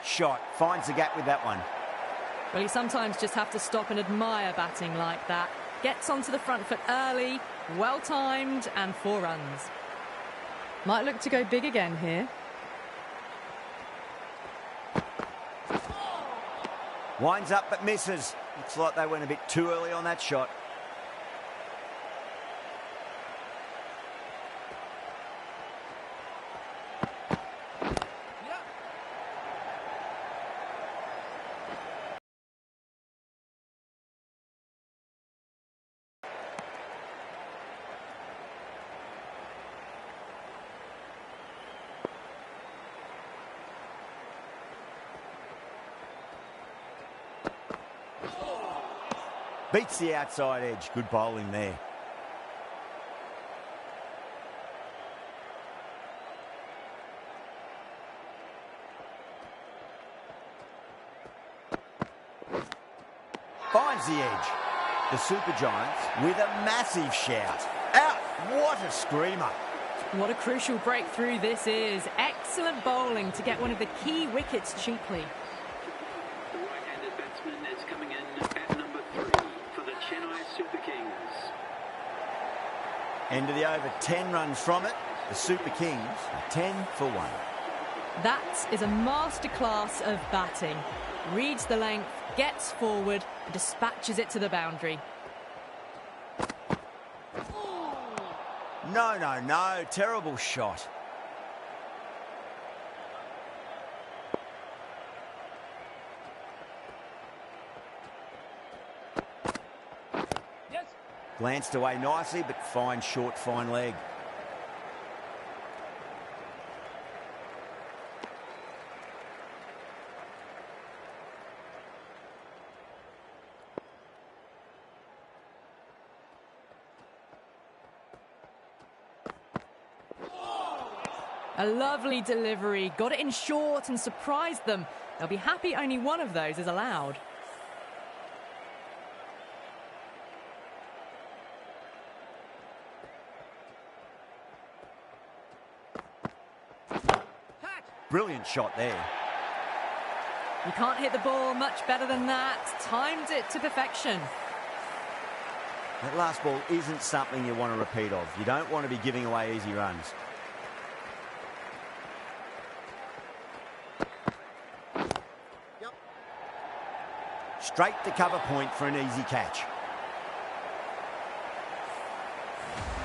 Shot. Finds the gap with that one. Well, you sometimes just have to stop and admire batting like that. Gets onto the front foot early, well-timed, and 4 runs. Might look to go big again here. Winds up but misses. Looks like they went a bit too early on that shot. Beats the outside edge. Good bowling there. Finds the edge. The Super Giants with a massive shout. Out! What a screamer. What a crucial breakthrough this is. Excellent bowling to get one of the key wickets cheaply. The right-handed batsman is coming in at number 3 for the Chennai Super Kings. End of the over, 10 runs from it. The Super Kings are 10 for 1. That is a masterclass of batting. Reads the length, gets forward, and dispatches it to the boundary. No, no, no. Terrible shot. Yes. Glanced away nicely, but fine short, fine leg. A lovely delivery, got it in short and surprised them. They'll be happy only one of those is allowed. Brilliant shot there. You can't hit the ball much better than that. Timed it to perfection. That last ball isn't something you want to repeat of. You don't want to be giving away easy runs. Straight to cover point for an easy catch.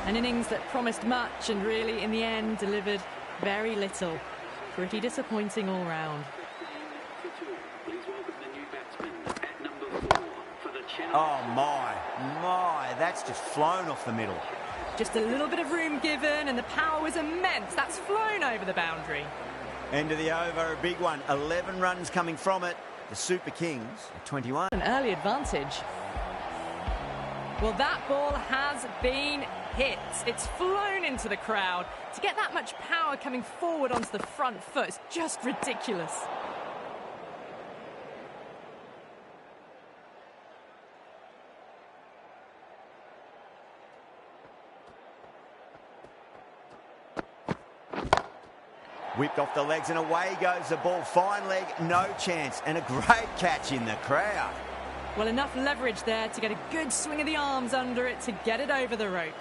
An innings that promised much and really, in the end, delivered very little. Pretty disappointing all round. Please welcome the new batsman at number 4 for the Chennai. Oh, my. That's just flown off the middle. Just a little bit of room given and the power was immense. That's flown over the boundary. End of the over, a big one. 11 runs coming from it. The Super Kings are 21. An early advantage. Well, that ball has been hit. It's flown into the crowd. To get that much power coming forward onto the front foot is just ridiculous. Whipped off the legs and away goes the ball. Fine leg, no chance. And a great catch in the crowd. Well, enough leverage there to get a good swing of the arms under it to get it over the rope.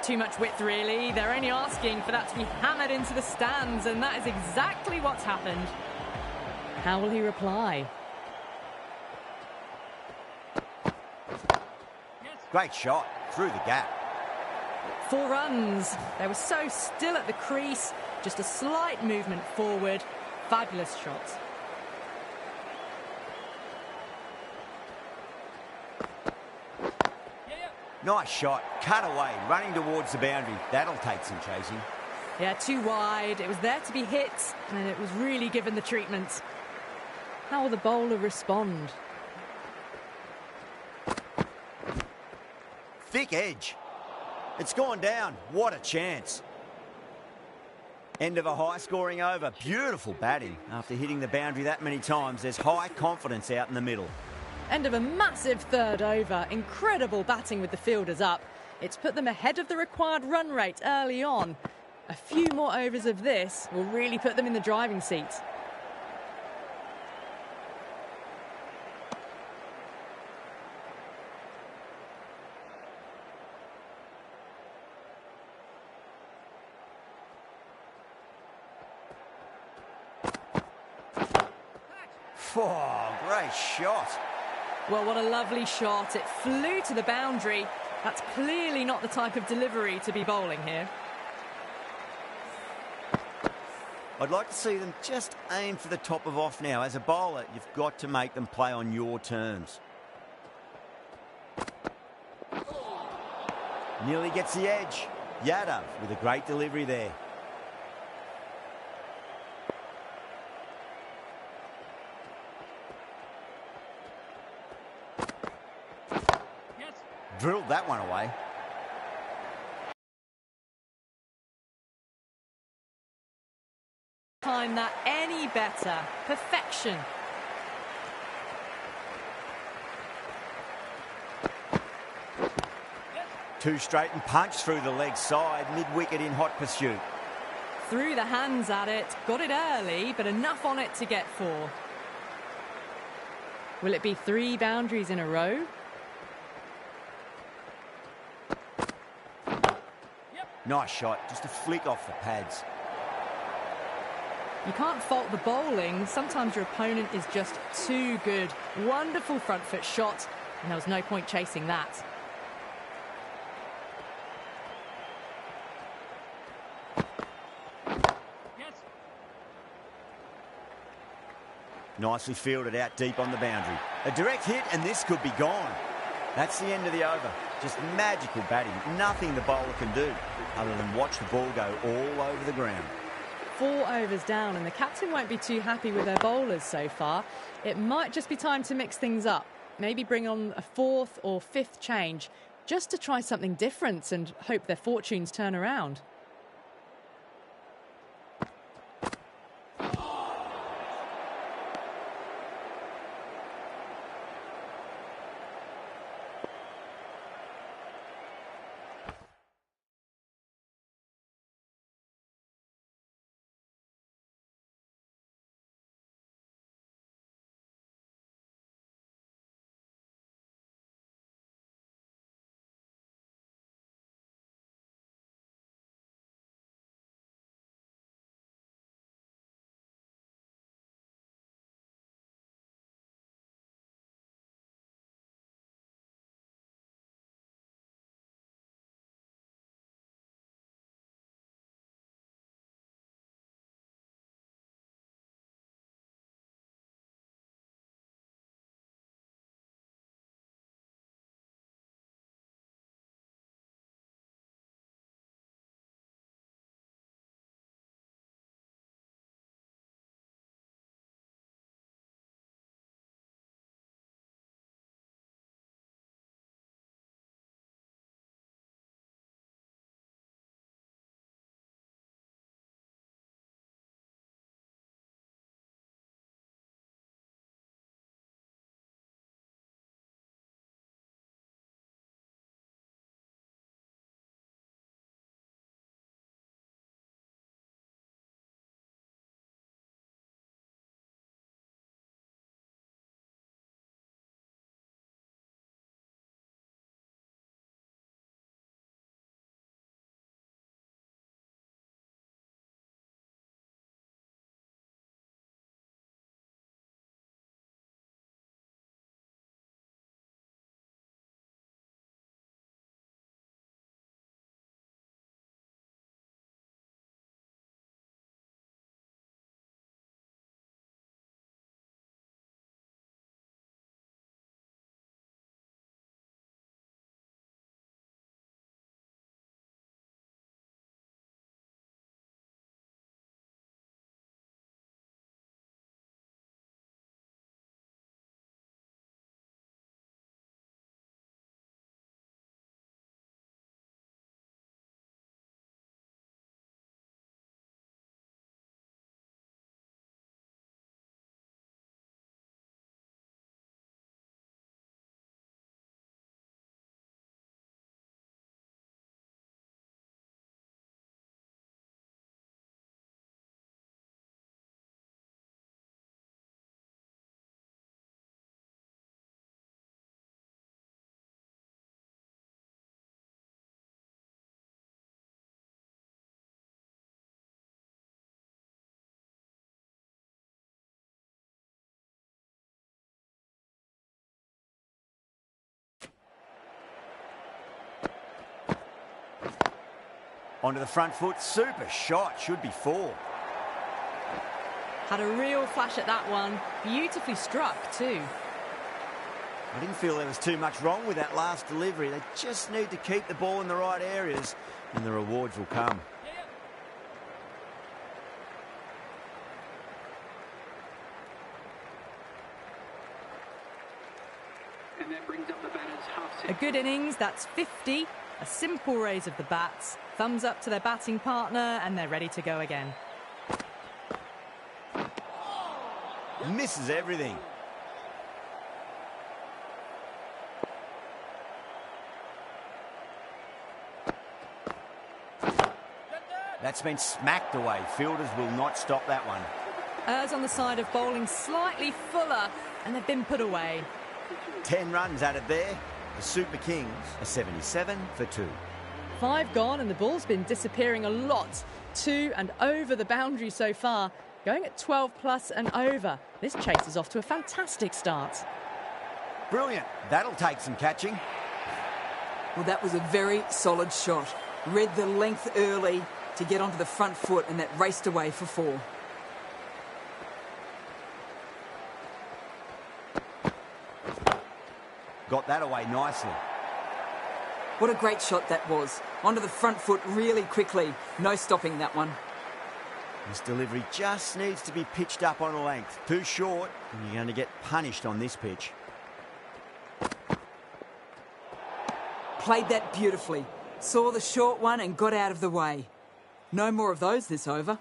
Too much width, really. They're only asking for that to be hammered into the stands, and that is exactly what's happened. How will he reply? Great shot through the gap. 4 runs. They were so still at the crease. Just a slight movement forward. Fabulous shot. Nice shot. Cut away. Running towards the boundary. That'll take some chasing. Yeah, too wide. It was there to be hit, and it was really given the treatment. How will the bowler respond? Thick edge. It's gone down. What a chance. End of a high-scoring over. Beautiful batting. After hitting the boundary that many times, there's high confidence out in the middle. End of a massive third over. Incredible batting with the fielders up. It's put them ahead of the required run rate early on. A few more overs of this will really put them in the driving seat. Oh, great shot. Well, what a lovely shot. It flew to the boundary. That's clearly not the type of delivery to be bowling here. I'd like to see them just aim for the top of off now. As a bowler, you've got to make them play on your terms. Nearly gets the edge. Yadav with a great delivery there. Drilled that one away. Time that any better. Perfection. Two straight and punch through the leg side, mid-wicket in hot pursuit. Threw the hands at it, got it early, but enough on it to get 4. Will it be 3 boundaries in a row? Nice shot, just a flick off the pads. You can't fault the bowling. Sometimes your opponent is just too good. Wonderful front foot shot, and there was no point chasing that. Nicely fielded out deep on the boundary. A direct hit and this could be gone. That's the end of the over. Just magical batting. Nothing the bowler can do other than watch the ball go all over the ground. 4 overs down, and the captain won't be too happy with their bowlers so far. It might just be time to mix things up. Maybe bring on a 4th or 5th change just to try something different and hope their fortunes turn around. Onto the front foot. Super shot. Should be 4. Had a real flash at that one. Beautifully struck too. I didn't feel there was too much wrong with that last delivery. They just need to keep the ball in the right areas and the rewards will come. And that brings up the batter's half set. A good innings, that's 50. A simple raise of the bats. Thumbs up to their batting partner and they're ready to go again. Misses everything. That's been smacked away. Fielders will not stop that one. Errs on the side of bowling slightly fuller and they've been put away. 10 runs added there. The Super Kings are 77 for 2. 5 gone and the ball's been disappearing a lot. 2 and over the boundary so far. Going at 12 plus and over. This chase is off to a fantastic start. Brilliant. That'll take some catching. Well, that was a very solid shot. Read the length early to get onto the front foot and that raced away for 4. Got that away nicely. What a great shot that was. Onto the front foot really quickly. No stopping that one. This delivery just needs to be pitched up on a length. Too short, and you're going to get punished on this pitch. Played that beautifully. Saw the short one and got out of the way. No more of those this over.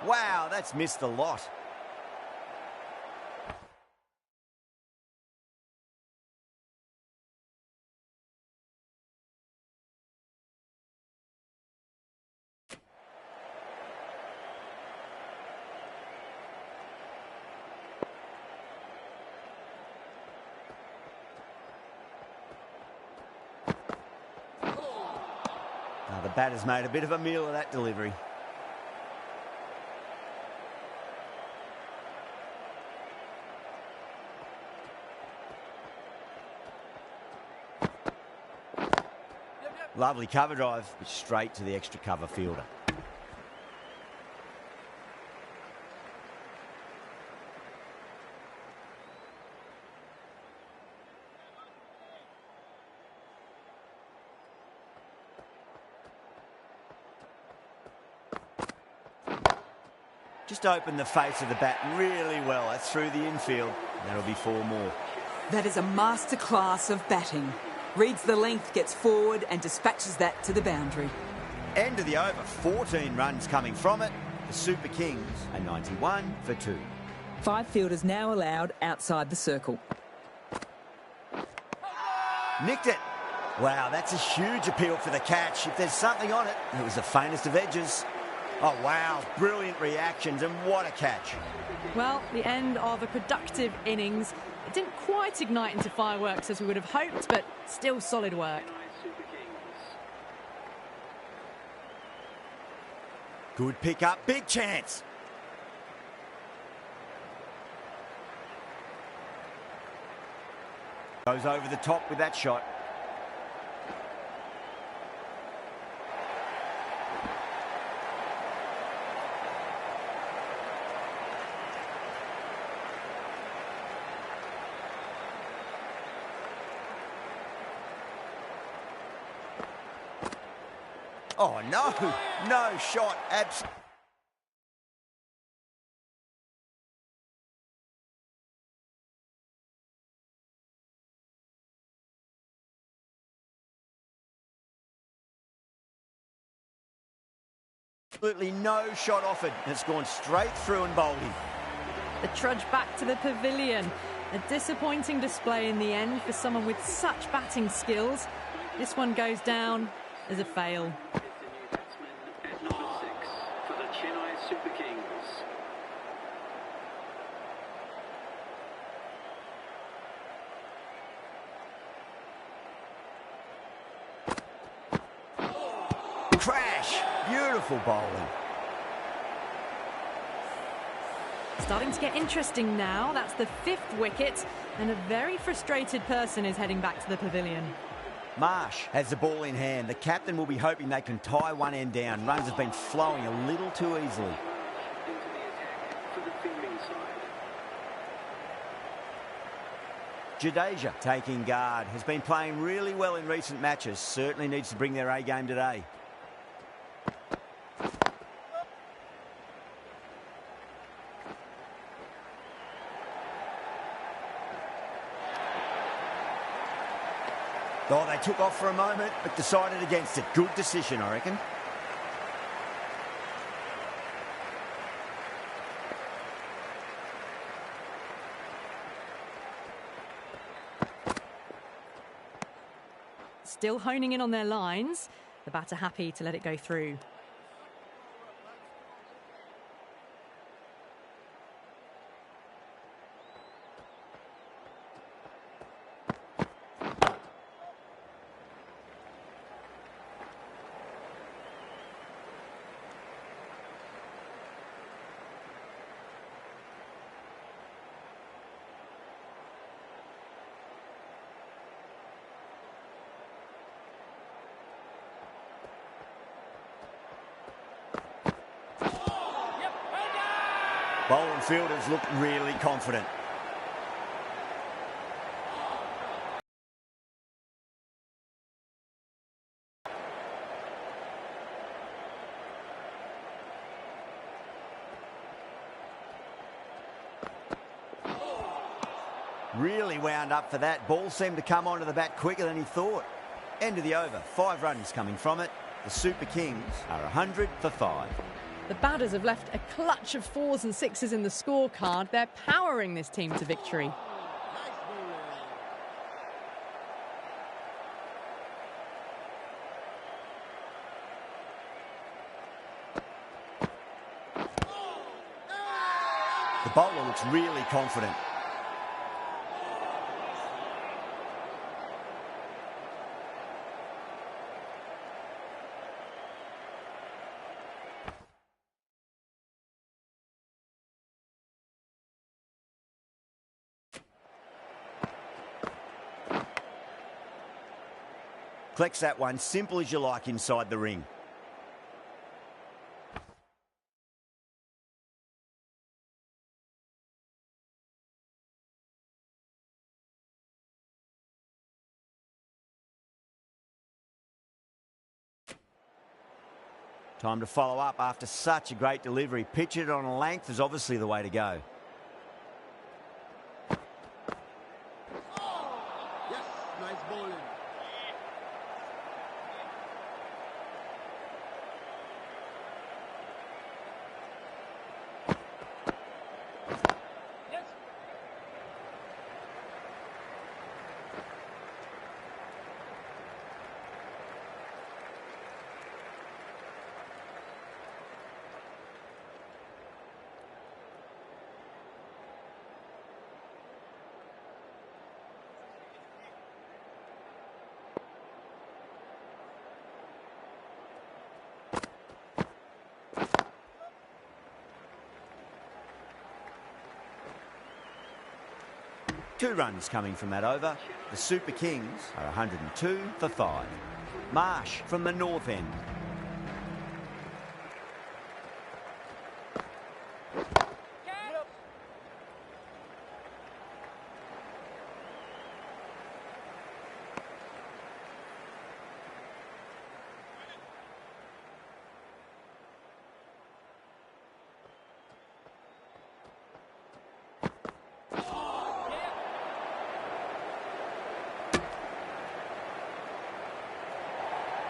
Wow, that's missed a lot. The batter's made a bit of a meal of that delivery. Lovely cover drive, but straight to the extra cover fielder. Just opened the face of the bat really well. That's through the infield. That'll be 4 more. That is a masterclass of batting. Reads the length, gets forward and dispatches that to the boundary. End of the over. 14 runs coming from it. The Super Kings are 91 for 2. 5 fielders now allowed outside the circle. Nicked it. Wow, that's a huge appeal for the catch. If there's something on it, it was the faintest of edges. Oh, wow. Brilliant reactions, and what a catch. Well, the end of a productive innings. It didn't quite ignite into fireworks as we would have hoped, but still solid work. Good pick up, big chance. Goes over the top with that shot. Oh, no. No shot. Absolutely no shot offered. It's gone straight through and bowled him. The trudge back to the pavilion. A disappointing display in the end for someone with such batting skills. This one goes down as a fail. At number 6 for the Chennai Super Kings. Crash. Beautiful bowling. Starting to get interesting now. That's the 5th wicket, and a very frustrated person is heading back to the pavilion. Marsh has the ball in hand. The captain will be hoping they can tie one end down. Runs have been flowing a little too easily. Into the attack for the fielding side. Jadeja taking guard. Has been playing really well in recent matches. Certainly needs to bring their A game today. Oh, they took off for a moment, but decided against it. Good decision, I reckon. Still honing in on their lines. The batter happy to let it go through. Bowling fielders look really confident. Really wound up for that. Ball seemed to come onto the bat quicker than he thought. End of the over. 5 runs coming from it. The Super Kings are 100 for 5. The batters have left a clutch of 4s and 6s in the scorecard. They're powering this team to victory. The bowler looks really confident. Collects that one, simple as you like inside the ring. Time to follow up after such a great delivery. Pitch it on a length is obviously the way to go. Yes, nice bowling. Two runs coming from that over. The Super Kings are 102 for 5. Marsh from the north end.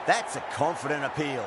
That's a confident appeal.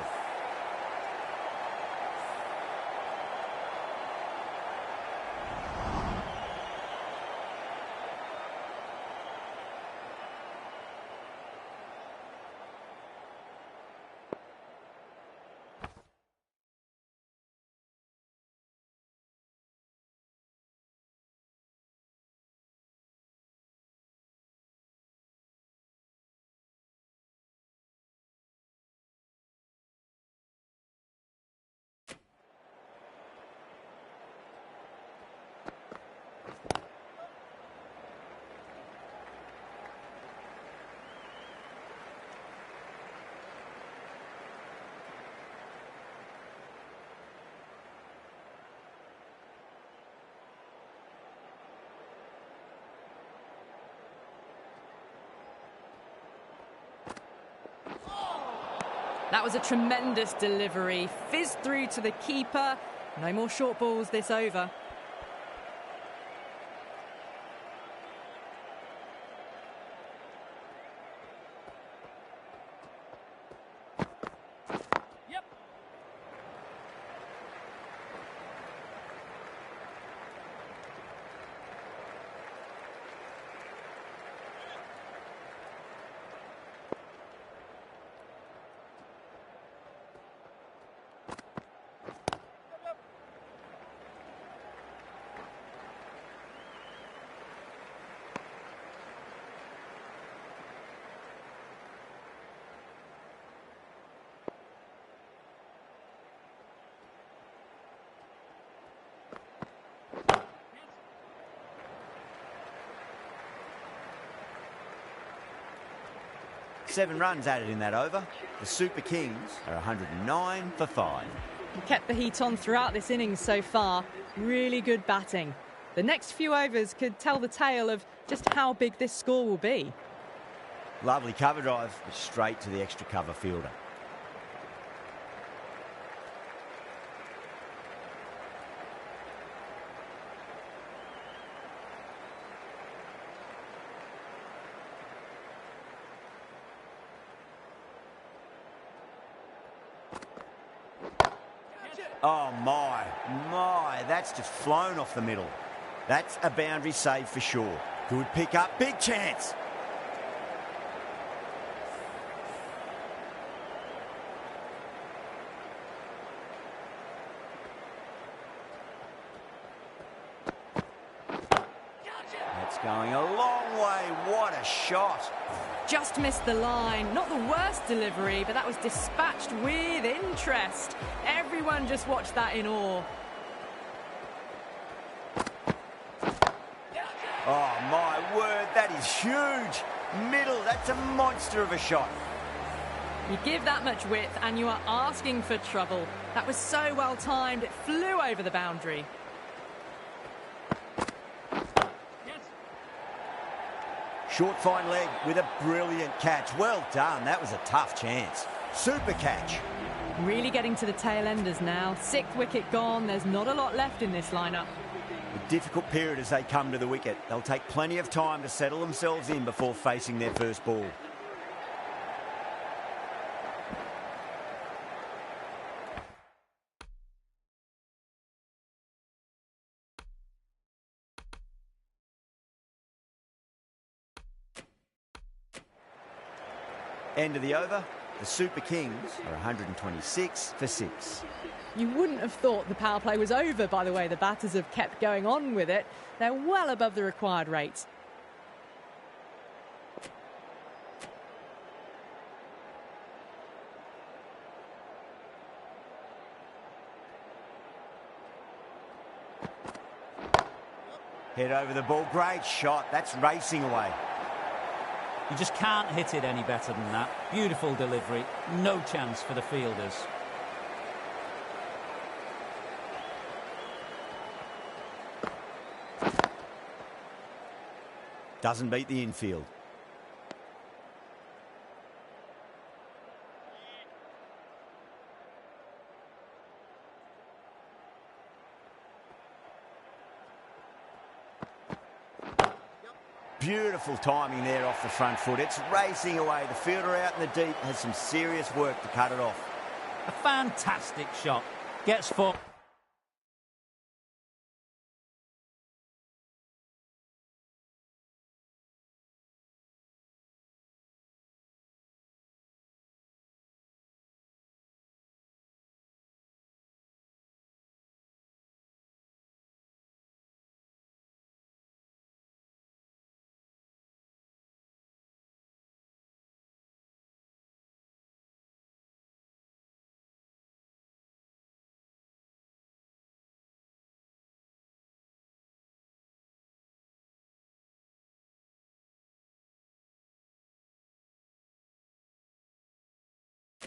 That was a tremendous delivery. Fizzed through to the keeper. No more short balls this over. Seven runs added in that over. The Super Kings are 109 for 5. He kept the heat on throughout this innings so far. Really good batting. The next few overs could tell the tale of just how big this score will be. Lovely cover drive, but straight to the extra cover fielder. Oh, my, that's just flown off the middle. That's a boundary save for sure. Good pick up, big chance. That's going a long way. What a shot. Just missed the line. Not the worst delivery, but that was dispatched with interest. Everyone just watched that in awe. Oh, my word, that is huge. Middle, that's a monster of a shot. You give that much width and you are asking for trouble. That was so well timed, it flew over the boundary. Short fine leg with a brilliant catch. Well done, that was a tough chance. Super catch. Really getting to the tail enders now. 6th wicket gone, there's not a lot left in this lineup. A difficult period as they come to the wicket. They'll take plenty of time to settle themselves in before facing their first ball. End of the over. The Super Kings are 126 for 6. You wouldn't have thought the power play was over by the way the batters have kept going on with it. They're well above the required rate. Head over the ball. Great shot. That's racing away. You just can't hit it any better than that. Beautiful delivery. No chance for the fielders. Doesn't beat the infield. Beautiful timing there off the front foot. It's racing away. The fielder out in the deep has some serious work to cut it off. A fantastic shot. Gets for...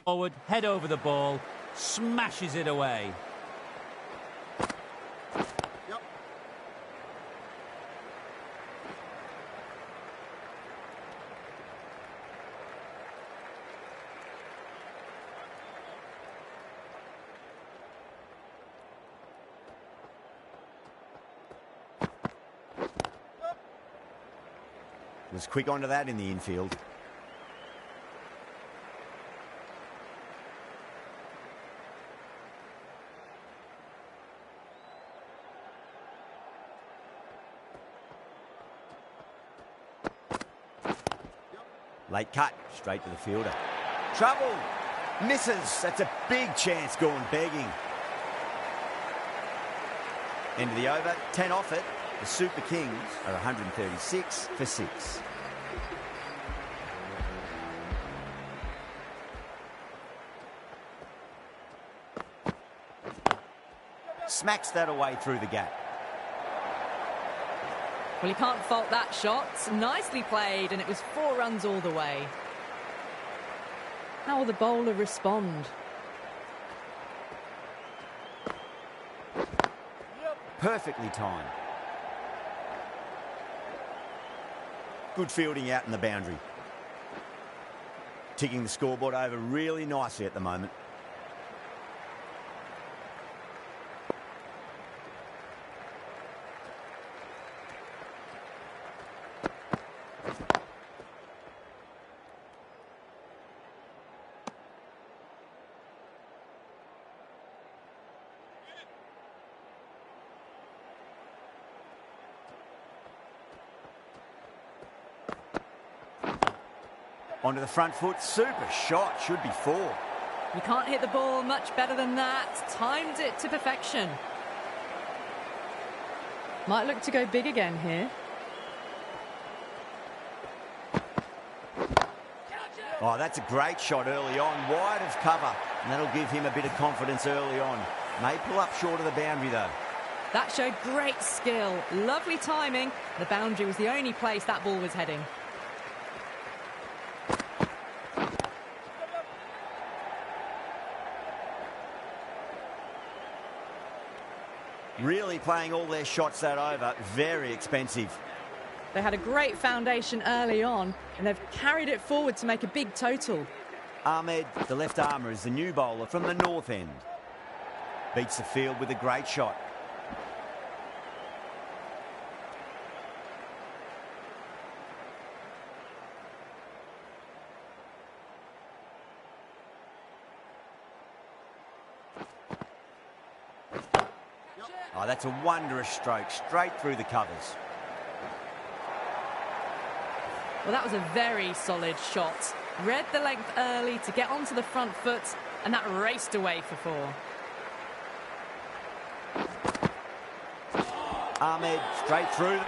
forward, head over the ball, smashes it away. Yep. Was quick onto that in the infield. Late cut, straight to the fielder. Trouble! Misses! That's a big chance gone begging. End of the over, 10 off it. The Super Kings are 136 for 6. Smacks that away through the gap. Well, you can't fault that shot. Nicely played, and it was 4 runs all the way. How will the bowler respond? Perfectly timed. Good fielding out in the boundary. Ticking the scoreboard over really nicely at the moment. Onto the front foot, super shot, should be 4. You can't hit the ball much better than that. Timed it to perfection. Might look to go big again here. Oh, that's a great shot early on, wide of cover, and that'll give him a bit of confidence early on. May pull up short of the boundary though. That showed great skill. Lovely timing. The boundary was the only place that ball was heading. Really playing all their shots that over, very expensive. They had a great foundation early on, and they've carried it forward to make a big total. Ahmed, the left armour, is the new bowler from the north end. Beats the field with a great shot. Oh, that's a wondrous stroke, straight through the covers. Well, that was a very solid shot. Read the length early to get onto the front foot, and that raced away for 4. Ahmed, straight through.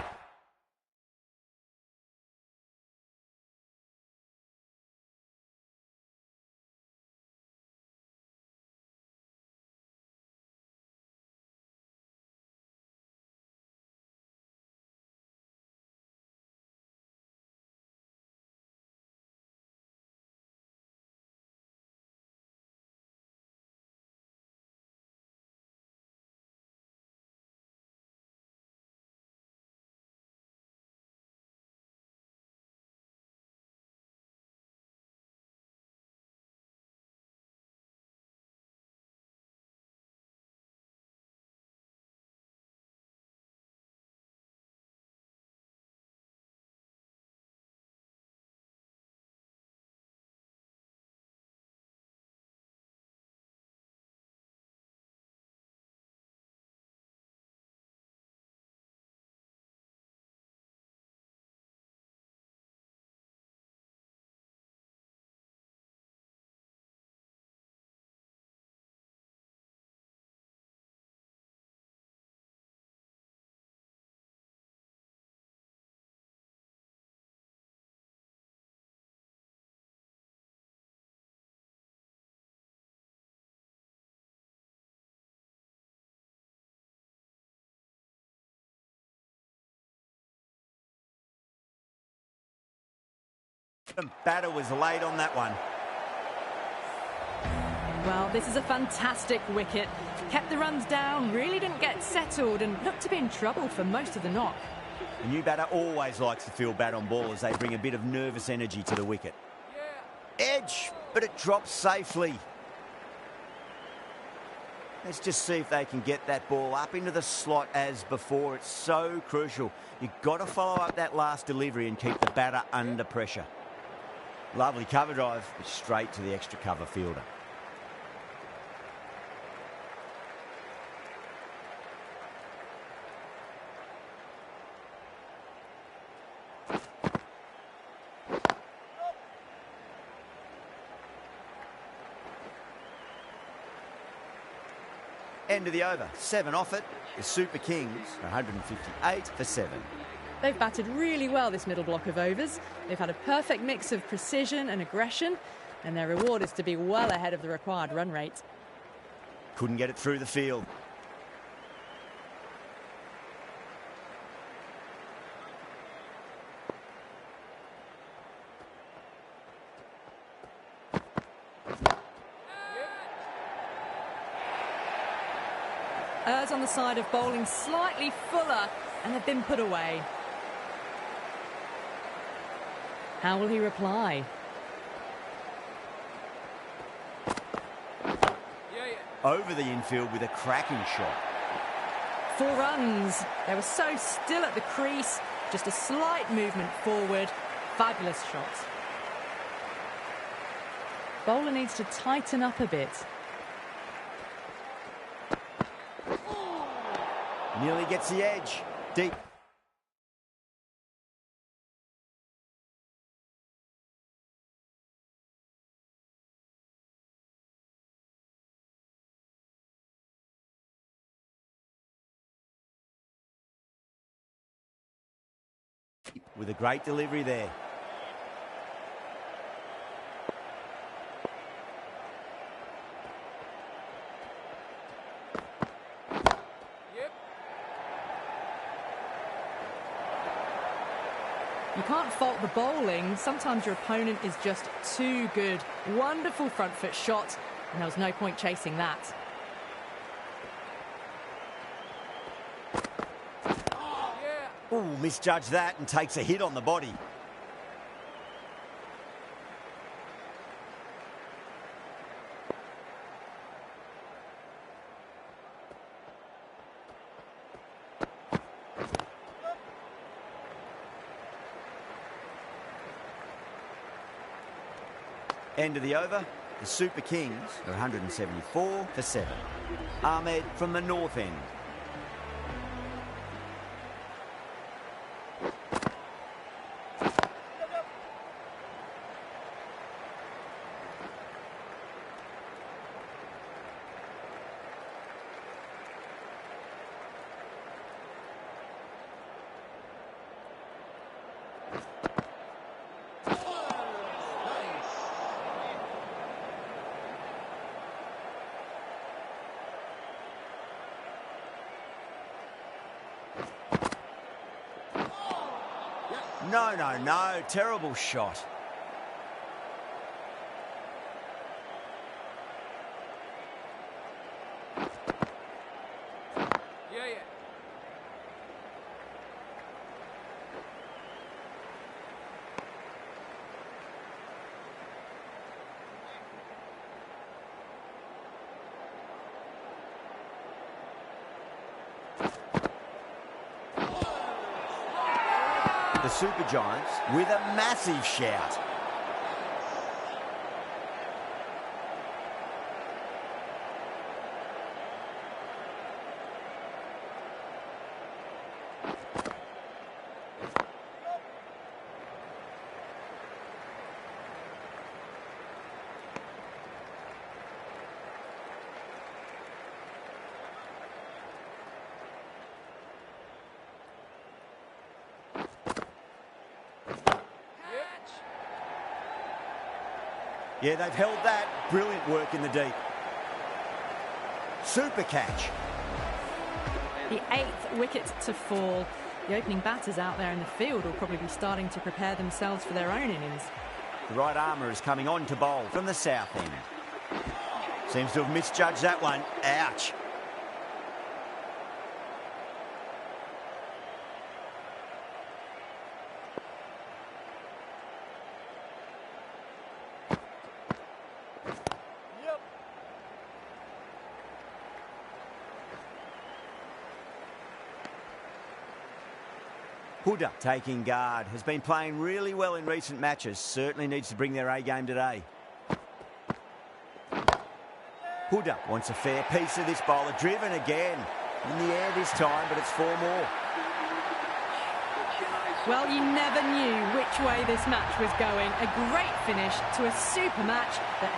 The batter was late on that one. Well, this is a fantastic wicket. Kept the runs down, really didn't get settled, and looked to be in trouble for most of the knock. The new batter always likes to feel bat on ball as they bring a bit of nervous energy to the wicket. Edge, but it drops safely. Let's just see if they can get that ball up into the slot as before. It's so crucial. You've got to follow up that last delivery and keep the batter under pressure. Lovely cover drive, but straight to the extra cover fielder. End of the over, 7 off it. The Super Kings are 158 for 7. They've batted really well this middle block of overs. They've had a perfect mix of precision and aggression, and their reward is to be well ahead of the required run rate. Couldn't get it through the field. Errs on the side of bowling slightly fuller, and they've been put away. How will he reply? Over the infield with a cracking shot. 4 runs. They were so still at the crease. Just a slight movement forward. Fabulous shot. Bowler needs to tighten up a bit. Nearly gets the edge. Deep. With a great delivery there. You can't fault the bowling. Sometimes your opponent is just too good. Wonderful front foot shot, and there was no point chasing that. Ooh, misjudged that and takes a hit on the body. End of the over. The Super Kings are 174 for 7. Ahmed from the north end. No, no, no. Terrible shot. The Super Giants with a massive shout. Yeah, they've held that. Brilliant work in the deep. Super catch. The 8th wicket to fall. The opening batters out there in the field will probably be starting to prepare themselves for their own innings. The right armour is coming on to bowl from the south end. Seems to have misjudged that one. Ouch. Huda taking guard. Has been playing really well in recent matches. Certainly needs to bring their A game today. Huda wants a fair piece of this bowler. Driven again. In the air this time, but it's 4 more. Well, you never knew which way this match was going. A great finish to a super match that